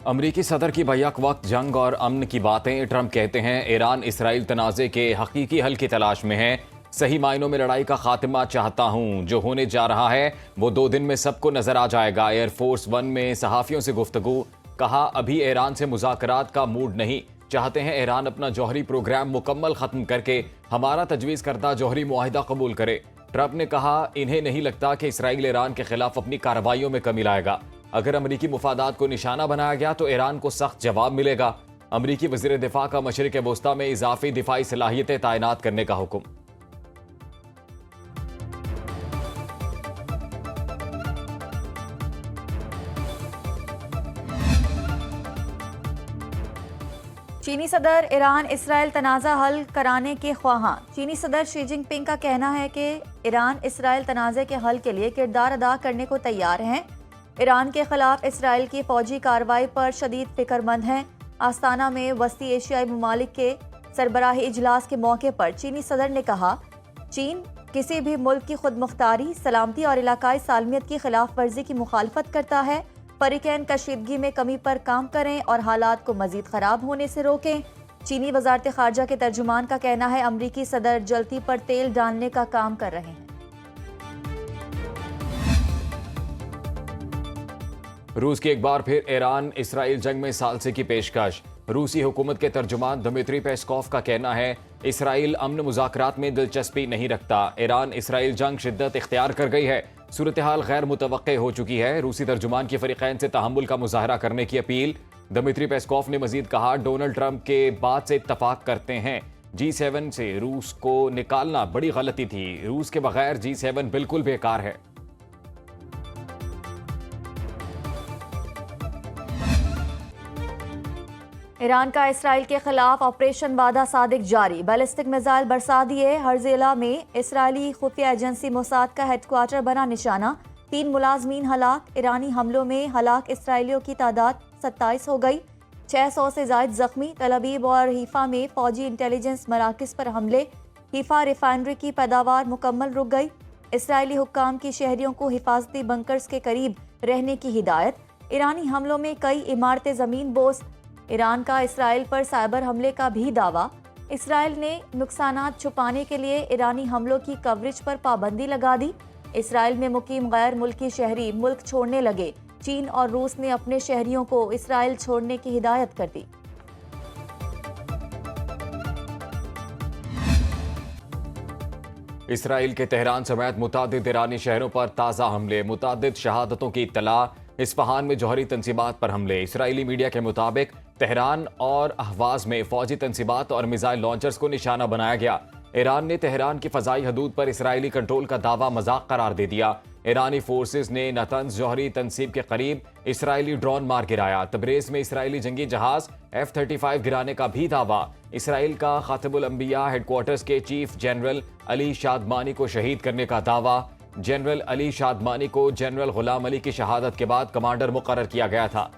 अमरीकी सदर की बैक वक्त जंग और अमन की बातें। ट्रंप कहते हैं ईरान इसराइल तनाज़े के हकीकी हल की तलाश में है। सही मायनों में लड़ाई का खात्मा चाहता हूं। जो होने जा रहा है वो 2 दिन में सबको नजर आ जाएगा। एयरफोर्स 1 में सहाफियों से गुफ्तगू। कहा अभी ईरान से मुज़ाकरात का मूड नहीं। चाहते हैं ईरान अपना जौहरी प्रोग्राम मुकम्मल खत्म करके हमारा तजवीज़ करदा जौहरी मुआहिदा कबूल करे। ट्रंप ने कहा इन्हें नहीं लगता कि इसराइल ईरान के खिलाफ अपनी कार्रवाइयों में कमी लाएगा। अगर अमरीकी मुफादात को निशाना बनाया गया तो ईरान को सख्त जवाब मिलेगा। अमरीकी वज़ीर दिफा का मशरिक़ वस्ता में इजाफी दिफाई सलाहियतें तैनात करने का हुक्म। चीनी सदर ईरान इसराइल तनाज़ा हल कराने के ख्वाहां। चीनी सदर शी जिनपिंग का कहना है कि ईरान इसराइल तनाज़े के हल के लिए किरदार अदा करने को तैयार हैं। ईरान के खिलाफ इसराइल की फौजी कार्रवाई पर शदीद फिक्रमंद हैं। आस्ताना में वस्ती एशियाई ममालिक के सरबराही इजलास के मौके पर चीनी सदर ने कहा चीन किसी भी मुल्क की खुद मुख्तारी, सलामती और इलाकाई सालमियत की खिलाफ वर्जी की मुखालफत करता है। फरीकैन कशीदगी में कमी पर काम करें और हालात को मजीद खराब होने से रोकें। चीनी वजारत खारजा के तर्जुमान का कहना है अमरीकी सदर जलती पर तेल डालने का काम कर रहे हैं। रूस की एक बार फिर ईरान इसराइल जंग में सालसे की पेशकश। रूसी हुकूमत के तर्जुमान दमित्री पेस्कोव का कहना है इसराइल अमन मुज़ाकरात में दिलचस्पी नहीं रखता। ईरान इसराइल जंग शिद्दत इख्तियार कर गई है। सूरत हाल गैर मुतवक्के हो चुकी है। रूसी तर्जुमान की फरीकैन से तहम्मुल का मुजाहरा करने की अपील। दमित्री पेस्कोव ने मजीद कहा डोनाल्ड ट्रंप के बाद से इत्तफाक करते हैं। G7 से रूस को निकालना बड़ी गलती थी। रूस के बगैर G7 बिल्कुल बेकार है। ईरान का इसराइल के खिलाफ ऑपरेशन वादा सादिक जारी। बैलिस्टिक मिसाइल बरसा दिए। हर जिला में इसराइली खुफिया एजेंसी मोसाद का हेडक्वार्टर बना निशाना। 3 मुलाजमीन हलाक। ईरानी हमलों में हलाक इसराइलियों की तादाद 27 हो गई। 600 से जायद जख्मी। तल अवीव और हीफा में फौजी इंटेलिजेंस मराकज पर हमले। हीफा रिफाइनरी की पैदावार मुकम्मल रुक गई। इसराइली हुक्काम की शहरियों को हिफाजती बंकर्स के करीब रहने की हिदायत। ईरानी हमलों में कई इमारतें जमीन बोस। ईरान का इसराइल पर साइबर हमले का भी दावा। इसराइल ने नुकसानात छुपाने के लिए ईरानी हमलों की कवरेज पर पाबंदी लगा दी। इसराइल में मुकीम गैर मुल्की शहरी मुल्क छोड़ने लगे। चीन और रूस ने अपने शहरियों को इसराइल छोड़ने की हिदायत कर दी। इसराइल के तेहरान समेत मुतादिद ईरानी शहरों पर ताज़ा हमले। मुतादिद शहादतों की इत्तला। इस्फहान में जौहरी तंसीबात पर हमले। इसराइली मीडिया के मुताबिक तेहरान और अहवाज में फौजी तंसीबात और मिसाइल लॉन्चर्स को निशाना बनाया गया। ईरान ने तेहरान की फ़ज़ाई हदूद पर इसराइली कंट्रोल का दावा मजाक करार दे दिया। ईरानी फोर्सेस ने नतंज जौहरी तंसीब के करीब इसराइली ड्रोन मार गिराया। तबरेज़ में इसराइली जंगी जहाज F-35 गिराने का भी दावा। इसराइल का खातिबुल अंबिया हेडक्वार्टर्स के चीफ जनरल अली शादमानी को शहीद करने का दावा। जनरल अली शादमानी को जनरल गुलाम अली की शहादत के बाद कमांडर मुकर्रर किया गया था।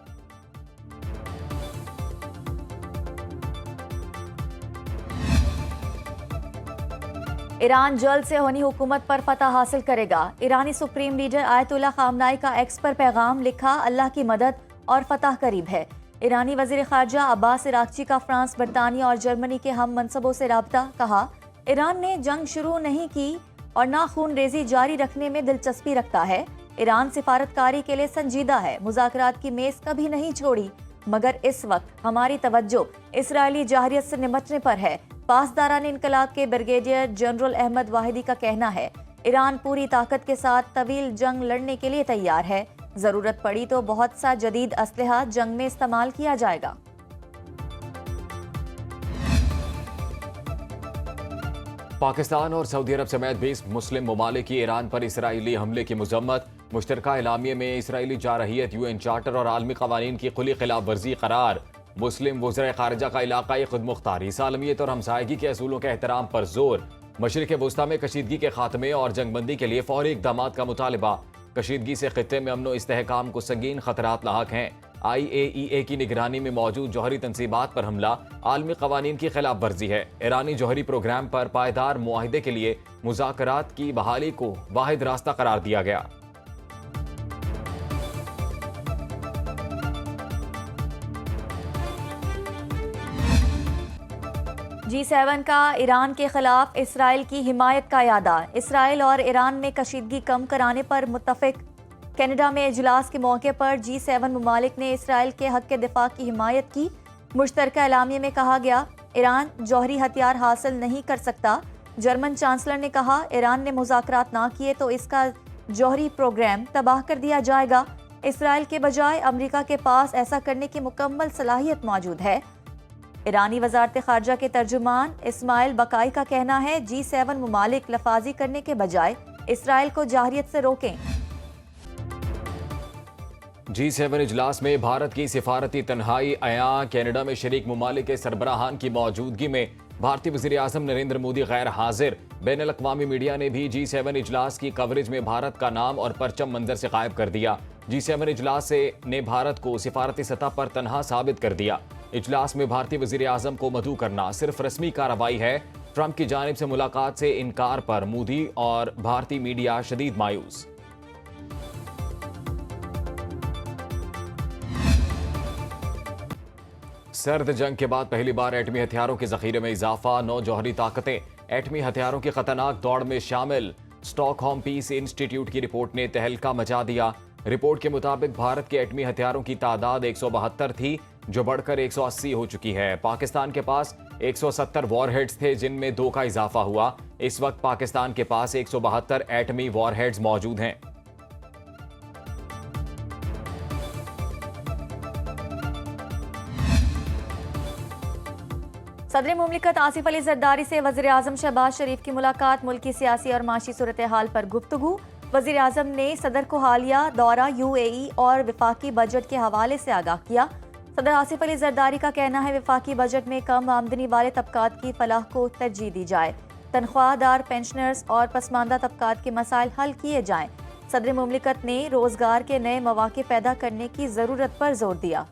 ईरान जल्द से होनी हुकूमत पर फतह हासिल करेगा। ईरानी सुप्रीम लीडर आयतुल्ला खामनाई का एक्स पर पैगाम लिखा अल्लाह की मदद और फतह करीब है। ईरानी वजीर खारजा अब्बास इराक्ची का फ्रांस, बरतानिया और जर्मनी के हम मनसबों से राब्ता। कहा ईरान ने जंग शुरू नहीं की और ना खून रेजी जारी रखने में दिलचस्पी रखता है। ईरान सिफारतकारी के लिए संजीदा है। मुज़ाकरात की मेज कभी नहीं छोड़ी, मगर इस वक्त हमारी तवज्जो इसराइली जाहरियत से निपटने पर है। पासदारान इनकलाब के ब्रिगेडियर जनरल अहमद वाहिदी का कहना है ईरान पूरी ताकत के साथ तवील जंग लड़ने के लिए तैयार है। जरूरत पड़ी तो बहुत सा जदीद असलहा जंग में इस्तेमाल किया जाएगा। पाकिस्तान और सऊदी अरब समेत 20 मुस्लिम ममालिक की ईरान पर इसराइली हमले की मजम्मत। मुश्तरका एलामिया में इसराइली जारहियत, UN चार्टर और आलमी कवानीन की खुली खिलाफ वर्जी करार। मुस्लिम वज़ीर खारजा का इलाकाई खुद मुख्तारी, सालमियत और हमसायगी के असूलों के एहतराम पर जोर। मशरिक़ वस्ता में कशीदगी के खात्मे और जंगबंदी के लिए फौरी इक़दाम का मुतालबा। कशीदगी से खित्ते में अमन व इस्तेहकाम को संगीन खतरात लाहक हैं। IAEA की निगरानी में मौजूद जौहरी तंसीबात पर हमला आलमी कवानीन की खिलाफ वर्जी है। ईरानी जौहरी प्रोग्राम पर पायदार मुआहिदे के लिए मुज़ाकरात की बहाली को वाहिद रास्ता करार दिया गया। G7 का ईरान के खिलाफ इसराइल की हिमायत का यादा। इसराइल और ईरान में कशीदगी कम कराने पर मुत्तफिक। कनाडा में इजलास के मौके पर G7 ममालिक ने इसराइल के हक के दिफा की हिमायत की। मुश्तरका एलामिया में कहा गया, ईरान जौहरी हथियार हासिल नहीं कर सकता। जर्मन चांसलर ने कहा, ईरान ने मुज़ाकरात ना किए तो इसका जौहरी प्रोग्राम तबाह कर दिया जाएगा। इसराइल के बजाय अमेरिका के पास ऐसा करने की मुकम्मल सलाहियत मौजूद है। ईरानी वजारत खारजा के तर्जुमान इस्माइल बकाई का कहना है, G7 ममालिक लफाजी करने के बजाय इसराइल को जाहरियत से रोकें। G7 इजलास में भारत की सिफारती तन्हाई अया। कनाडा में शरीक ममालिक के सरबराहान की मौजूदगी में भारतीय वज़ीर आज़म नरेंद्र मोदी गैर हाजिर। बैनुल अक़वामी मीडिया ने भी G7 इजलास की कवरेज में भारत का नाम और परचम मंजर से गायब कर दिया। G7 इजलास ने भारत को सिफारती सतह पर तनहा साबित कर दिया। इजलास में भारतीय वज़ीर आज़म को मदऊ करना सिर्फ रस्मी कार्रवाई है। ट्रंप की जानिब से मुलाकात से इनकार पर मोदी और भारतीय मीडिया शदीद मायूस। सर्द जंग के बाद पहली बार एटमी हथियारों के जखीरे में इजाफा। 9 जौहरी ताकतें एटमी हथियारों की खतरनाक दौड़ में शामिल। स्टॉकहोम पीस इंस्टीट्यूट की रिपोर्ट ने तहलका मचा दिया। रिपोर्ट के मुताबिक भारत के एटमी हथियारों की तादाद 172 थी, जो बढ़कर 180 हो चुकी है। पाकिस्तान के पास 170 वॉरहेड्स थे, जिनमें 2 का इजाफा हुआ। इस वक्त पाकिस्तान के पास 172 एटमी वॉरहेड्स मौजूद हैं। सदर मुमलिकत आसिफ अली जरदारी से वज़ीर आज़म शहबाज शरीफ की मुलाकात। मुल्क की सियासी और माशी सूरत हाल पर गुफ्तगू। वज़ीर आज़म ने सदर को हालिया दौरा UAE और विफाकी बजट के हवाले से आगाह किया। सदर आसिफ अली जरदारी का कहना है, विफाकी बजट में कम आमदनी वाले तबकात की फलाह को तरजीह दी जाए। तनख्वाहदार, पेंशनर्स और पसमानदा तबकात के मसाइल हल किए जाएं। सदर मुमलिकत ने रोजगार के नए मौके पैदा करने की ज़रूरत पर जोर दिया।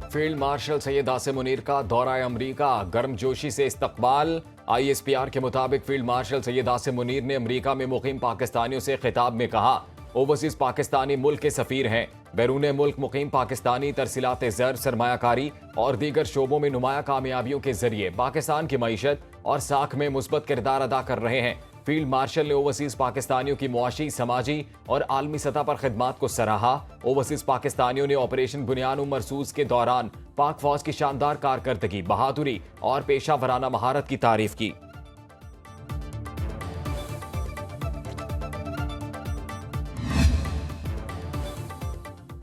फील्ड मार्शल सैयद आसिम मुनीर का दौरा अमरीका। गर्मजोशी से इस्तकबाल। ISPR के मुताबिक फील्ड मार्शल सैयद आसिम मुनीर ने अमरीका में मुकीम पाकिस्तानियों से खिताब में कहा, ओवरसीज पाकिस्तानी मुल्क के सफीर हैं। बैरून मुल्क मुकीम पाकिस्तानी तरसीलात ज़र, सरमायाकारी और दीगर शोबों में नुमाया कामयाबियों के जरिए पाकिस्तान की मईशत और साख में मुस्बत किरदार अदा कर रहे हैं। फील्ड मार्शल ने ओवरसीज पाकिस्तानियों की मुआशी, समाजी और आलमी सतह पर खिदमात को सराहा। ओवरसीज पाकिस्तानियों ने ऑपरेशन बुनियान मरसूस के दौरान पाक फौज की शानदार कारकर्दगी, बहादुरी और पेशा वराना महारत की तारीफ की।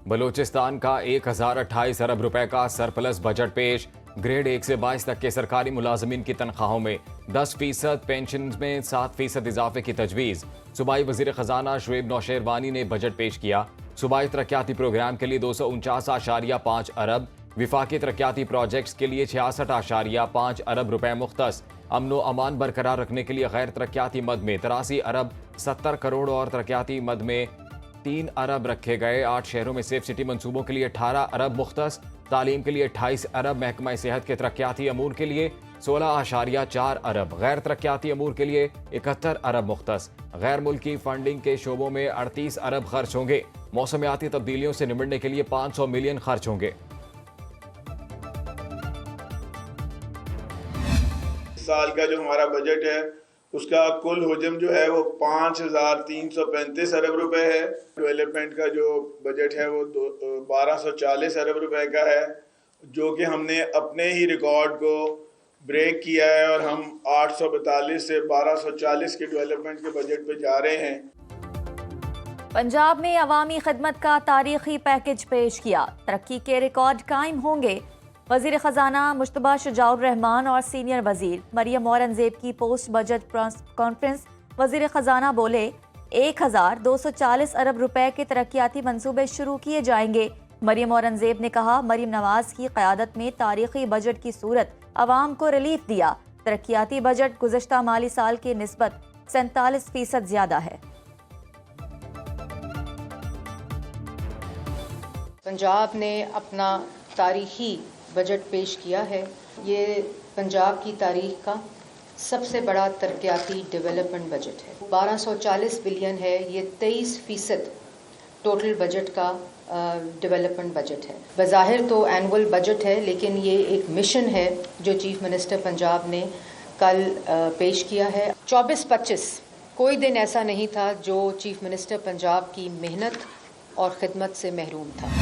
बलूचिस्तान का 1028 अरब रुपए का सरप्लस बजट पेश। ग्रेड 1 से 22 तक के सरकारी मुलाजमीन की तनख्वाहों में 10%, पेंशन में 7% इजाफे की तजवीज़। सूबाई वज़ीर ख़जाना शुएब नौशेरवानी ने बजट पेश किया। सूबाई तरक्याती प्रोग्राम के लिए 249.5 अरब, विफाकी तरक्याती प्रोजेक्ट्स के लिए 66.5 अरब रुपए मुख्तस। अमनो अमान बरकरार रखने के लिए गैर तरक्याती मद में 83 अरब 70 करोड़ और तरक्याती मद में 3 अरब रखे गए। 8 शहरों में सेफ सिटी मंसूबों के लिए 18 अरब मुख्तस। तालीम के लिए 28 अरब, महकमा सेहत के तरक्याती अमूर के लिए 16.4 अरब, गैर तरक्याती अमूर के लिए 71 अरब मुख्तस। गैर मुल्की फंडिंग के शोबों में 38 अरब खर्च होंगे। मौसमियाती तब्दीलियों से निपटने के लिए 500 मिलियन खर्च होंगे। साल का जो हमारा बजट है उसका कुल हुजम जो है वो 5335 अरब रुपए है। डेवलपमेंट का जो बजट है वो 1240 अरब रुपए का है, जो कि हमने अपने ही रिकॉर्ड को ब्रेक किया है और हम 842 से 1240 के डेवलपमेंट के बजट पे जा रहे हैं। पंजाब में अवामी खिदमत का तारीखी पैकेज पेश किया। तरक्की के रिकॉर्ड कायम होंगे। वज़ीर ख़जाना मुश्तबा शुजाउर रहमान और सीनियर वज़ीर मरियम औरंगज़ेब की पोस्ट बजट कॉन्फ्रेंस। वज़ीर ख़जाना बोले, 1240 अरब रुपए के तरक्याती मंसूबे शुरू किए जाएंगे। मरियम औरंगज़ेब ने कहा, मरियम नवाज की क़यादत में तारीखी बजट की सूरत अवाम को रिलीफ दिया। तरक्याती बजट गुज़श्ता माली साल की निस्बत 47% ज़्यादा है। पंजाब ने अपना तारीखी बजट पेश किया है। ये पंजाब की तारीख का सबसे बड़ा तरक्याती डेवलपमेंट बजट है। 1240 बिलियन है। ये 23% टोटल बजट का डेवलपमेंट बजट है। बज़ाहिर तो एनुअल बजट है, लेकिन ये एक मिशन है जो चीफ मिनिस्टर पंजाब ने कल पेश किया है। 24-25 कोई दिन ऐसा नहीं था जो चीफ मिनिस्टर पंजाब की मेहनत और खिदमत से महरूम था।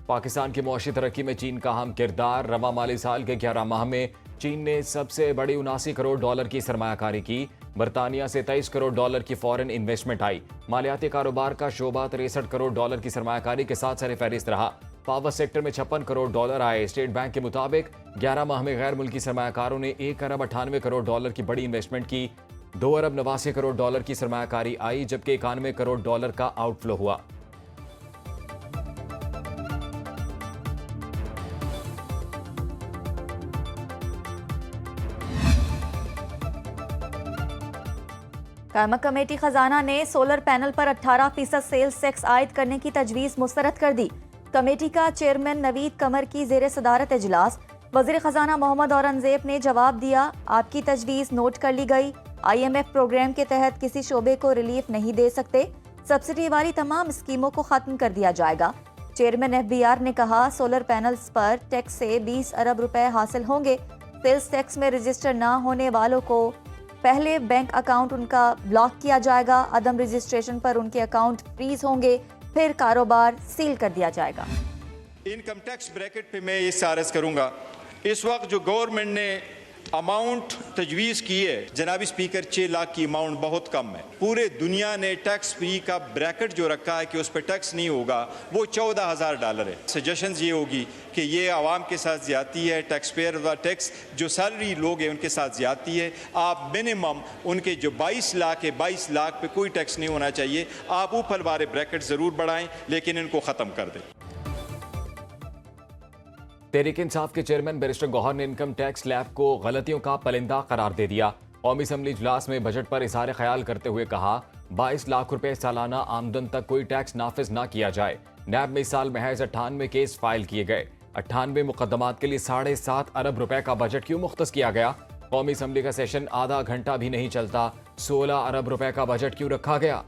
पाकिस्तान की मुआशी तरक्की में चीन का अहम किरदार। रवा माली साल के 11 माह में चीन ने सबसे बड़ी 79 करोड़ डॉलर की सरमायाकारी की। बरतानिया से 23 करोड़ डॉलर की फॉरेन इन्वेस्टमेंट आई। मालियाती कारोबार का शोबा 63 करोड़ डॉलर की सरमायाकारी के साथ सरफहरिस्त रहा। पावर सेक्टर में 56 करोड़ डॉलर आए। स्टेट बैंक के मुताबिक 11 माह में गैर मुल्की सरमायाकारों ने 1 अरब 98 करोड़ डॉलर की बड़ी इन्वेस्टमेंट की। 2 अरब 89 करोड़ डॉलर की सरमायाकारी आई, जबकि 91 करोड़ डॉलर का आउटफ्लो हुआ। कायमा कमेटी खजाना ने सोलर पैनल पर 18% सेल्स टैक्स आयद करने की तजवीज़ मुस्तरद कर दी। कमेटी का चेयरमैन नवीद कमर की जेर सदारत इजलास। वज़ीर खजाना मोहम्मद औरंगजेब ने जवाब दिया, आपकी तजवीज़ नोट कर ली गई। IMF प्रोग्राम के तहत किसी शोबे को रिलीफ नहीं दे सकते। सब्सिडी वाली तमाम स्कीमों को खत्म कर दिया जाएगा। चेयरमैन FBR ने कहा, सोलर पैनल्स पर टैक्स से 20 अरब रुपए हासिल होंगे। सेल्स टैक्स में रजिस्टर न होने वालों को पहले बैंक अकाउंट उनका ब्लॉक किया जाएगा। अदम रजिस्ट्रेशन पर उनके अकाउंट फ्रीज होंगे, फिर कारोबार सील कर दिया जाएगा। इनकम टैक्स ब्रैकेट पे मैं ये अर्ज करूंगा, इस वक्त जो गवर्नमेंट ने अमाउंट तजवीज़ की है जनाब स्पीकर 6 लाख की अमाउंट बहुत कम है। पूरे दुनिया ने टैक्स फ्री का ब्रैकेट जो रखा है कि उस पर टैक्स नहीं होगा वो $14,000 है। सजेशन ये होगी कि ये आवाम के साथ ज्यादती है, टैक्स पेयर व टैक्स जो सैलरी लोग हैं उनके साथ ज्यादती है। आप मिनिमम उनके जो 22 लाख है 22 लाख पे कोई टैक्स नहीं होना चाहिए। आप ऊपर वाले ब्रैकेट ज़रूर बढ़ाएं लेकिन इनको ख़त्म कर दें। तहरीक इंसाफ के चेयरमैन बैरिस्टर गौहर ने इनकम टैक्स लैब को गलतियों का परिंदा करार दे दिया। कौमी असम्बली इजलास में बजट पर इज़हार ख्याल करते हुए कहा, 22 लाख रुपए सालाना आमदन तक कोई टैक्स नाफिज ना किया जाए। नैब में इस साल महज 98 केस फाइल किए गए। 98 मुकदमात के लिए 7.5 अरब रुपए का बजट क्यों मुख्तस किया गया? कौमी असम्बली का सेशन आधा घंटा भी नहीं चलता, 16 अरब रुपए का बजट क्यों रखा गया?